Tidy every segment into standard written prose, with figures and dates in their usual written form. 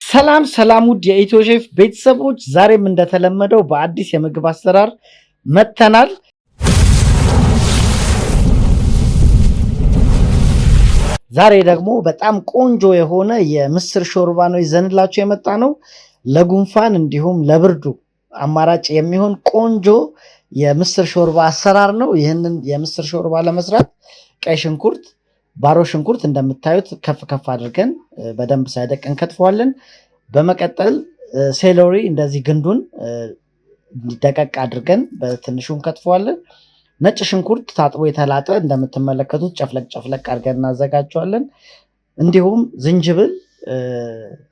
ሰላም ሰላም ውድ የኢትዮ ሼፍ ቤተሰቦች፣ ዛሬም እንደተለመደው በአዲስ የምግብ አሰራር መጥተናል። ዛሬ ደግሞ በጣም ቆንጆ የሆነ የምስር ሾርባ ነው ይዘንላችሁ የመጣ ነው። ለጉንፋን እንዲሁም ለብርዱ አማራጭ የሚሆን ቆንጆ የምስር ሾርባ አሰራር ነው። ይህንን የምስር ሾርባ ለመስራት ቀይ ሽንኩርት፣ ባሮ ሽንኩርት እንደምታዩት ከፍ ከፍ አድርገን በደንብ ሳይደቅ እንከትፈዋለን። በመቀጠል ሴሎሪ እንደዚህ ግንዱን ደቀቅ አድርገን በትንሹ እንከትፈዋለን። ነጭ ሽንኩርት ታጥቦ የተላጠ እንደምትመለከቱት ጨፍለቅ ጨፍለቅ አድርገን እናዘጋጀዋለን። እንዲሁም ዝንጅብል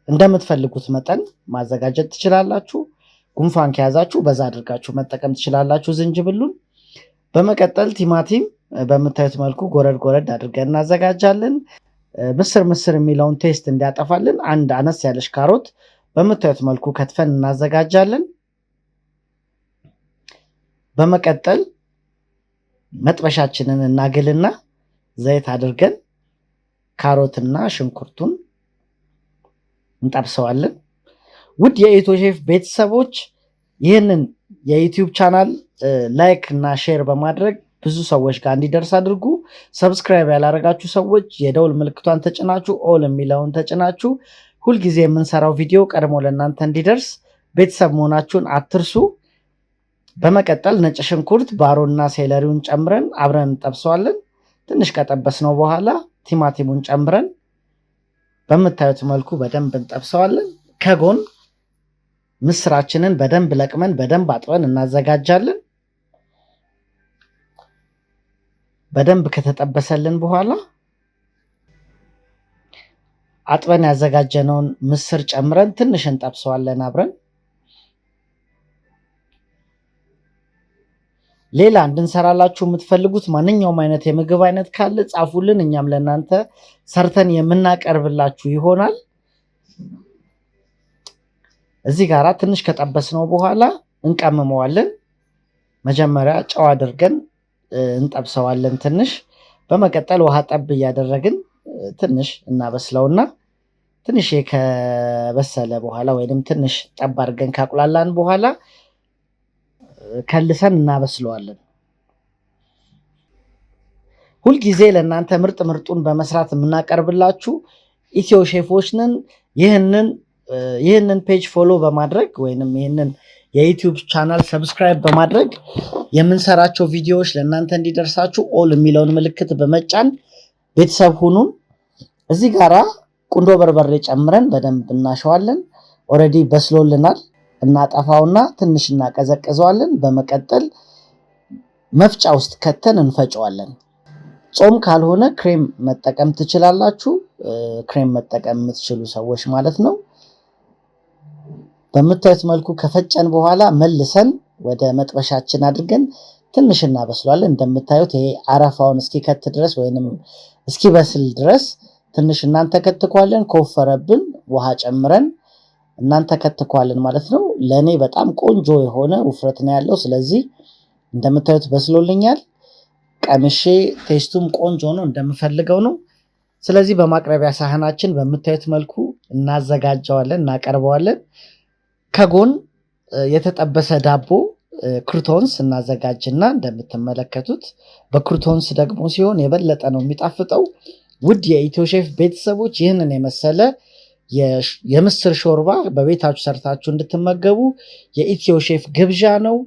እንደምትፈልጉት መጠን ማዘጋጀት ትችላላችሁ። ጉንፋን ከያዛችሁ በዛ አድርጋችሁ መጠቀም ትችላላችሁ ዝንጅብሉን። በመቀጠል ቲማቲም በምታዩት መልኩ ጎረድ ጎረድ አድርገን እናዘጋጃለን። ምስር የሚለውን ቴስት እንዲያጠፋልን አንድ አነስ ያለሽ ካሮት በምታዩት መልኩ ከትፈን እናዘጋጃለን። በመቀጠል መጥበሻችንን እናግልና ዘይት አድርገን ካሮትና ሽንኩርቱን እንጠብሰዋለን። ውድ የኢትዮ ሼፍ ቤተሰቦች ይህንን የዩቲዩብ ቻናል ላይክ እና ሼር በማድረግ ብዙ ሰዎች ጋር እንዲደርስ አድርጉ። ሰብስክራይብ ያላረጋችሁ ሰዎች የደውል ምልክቷን ተጭናችሁ ኦል የሚለውን ተጭናችሁ ሁልጊዜ የምንሰራው ቪዲዮ ቀድሞ ለእናንተ እንዲደርስ ቤተሰብ መሆናችሁን አትርሱ። በመቀጠል ነጭ ሽንኩርት፣ ባሮና ሴለሪውን ጨምረን አብረን እንጠብሰዋለን። ትንሽ ከጠበስነው በኋላ ቲማቲሙን ጨምረን በምታዩት መልኩ በደንብ እንጠብሰዋለን። ከጎን ምስራችንን በደንብ ለቅመን በደንብ አጥበን እናዘጋጃለን። በደንብ ከተጠበሰልን በኋላ አጥበን ያዘጋጀነውን ምስር ጨምረን ትንሽ እንጠብሰዋለን አብረን። ሌላ እንድንሰራላችሁ የምትፈልጉት ማንኛውም አይነት የምግብ አይነት ካለ ጻፉልን፣ እኛም ለእናንተ ሰርተን የምናቀርብላችሁ ይሆናል። እዚህ ጋር ትንሽ ከጠበስነው በኋላ እንቀምመዋለን። መጀመሪያ ጨው አድርገን እንጠብሰዋለን ትንሽ። በመቀጠል ውሃ ጠብ እያደረግን ትንሽ እናበስለውና ትንሽ ከበሰለ በኋላ ወይንም ትንሽ ጠብ አድርገን ካቁላላን በኋላ ከልሰን እናበስለዋለን። ሁልጊዜ ለእናንተ ምርጥ ምርጡን በመስራት የምናቀርብላችሁ ኢትዮ ሼፎች ነን። ይህንን ፔጅ ፎሎ በማድረግ ወይንም ይህንን የዩቲዩብ ቻናል ሰብስክራይብ በማድረግ የምንሰራቸው ቪዲዮዎች ለእናንተ እንዲደርሳችሁ ኦል የሚለውን ምልክት በመጫን ቤተሰብ ሁኑን። እዚህ ጋራ ቁንዶ በርበሬ ጨምረን በደንብ እናሸዋለን። ኦልሬዲ በስሎልናል። እናጠፋውና ትንሽ እናቀዘቅዘዋለን። በመቀጠል መፍጫ ውስጥ ከተን እንፈጨዋለን። ጾም ካልሆነ ክሬም መጠቀም ትችላላችሁ። ክሬም መጠቀም የምትችሉ ሰዎች ማለት ነው። በምታዩት መልኩ ከፈጨን በኋላ መልሰን ወደ መጥበሻችን አድርገን ትንሽ እናበስለዋለን። እንደምታዩት ይሄ አረፋውን እስኪከት ድረስ ወይንም እስኪበስል ድረስ ትንሽ እናንተከትኳለን። ከወፈረብን ውሃ ጨምረን እናንተከትኳለን ማለት ነው። ለእኔ በጣም ቆንጆ የሆነ ውፍረት ነው ያለው። ስለዚህ እንደምታዩት በስሎልኛል። ቀምሼ ቴስቱም ቆንጆ ነው፣ እንደምፈልገው ነው። ስለዚህ በማቅረቢያ ሳህናችን በምታዩት መልኩ እናዘጋጀዋለን፣ እናቀርበዋለን። ከጎን የተጠበሰ ዳቦ ክሩቶንስ እናዘጋጅና እንደምትመለከቱት በክሩቶንስ ደግሞ ሲሆን የበለጠ ነው የሚጣፍጠው። ውድ የኢትዮ ሼፍ ቤተሰቦች ይህንን የመሰለ የምስር ሾርባ በቤታችሁ ሰርታችሁ እንድትመገቡ የኢትዮ ሼፍ ግብዣ ነው።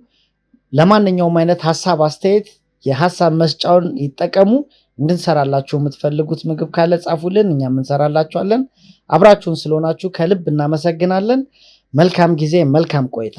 ለማንኛውም አይነት ሀሳብ አስተያየት የሀሳብ መስጫውን ይጠቀሙ። እንድንሰራላችሁ የምትፈልጉት ምግብ ካለ ጻፉልን፣ እኛም እንሰራላችኋለን። አብራችሁን ስለሆናችሁ ከልብ እናመሰግናለን። መልካም ጊዜ፣ መልካም ቆይታ።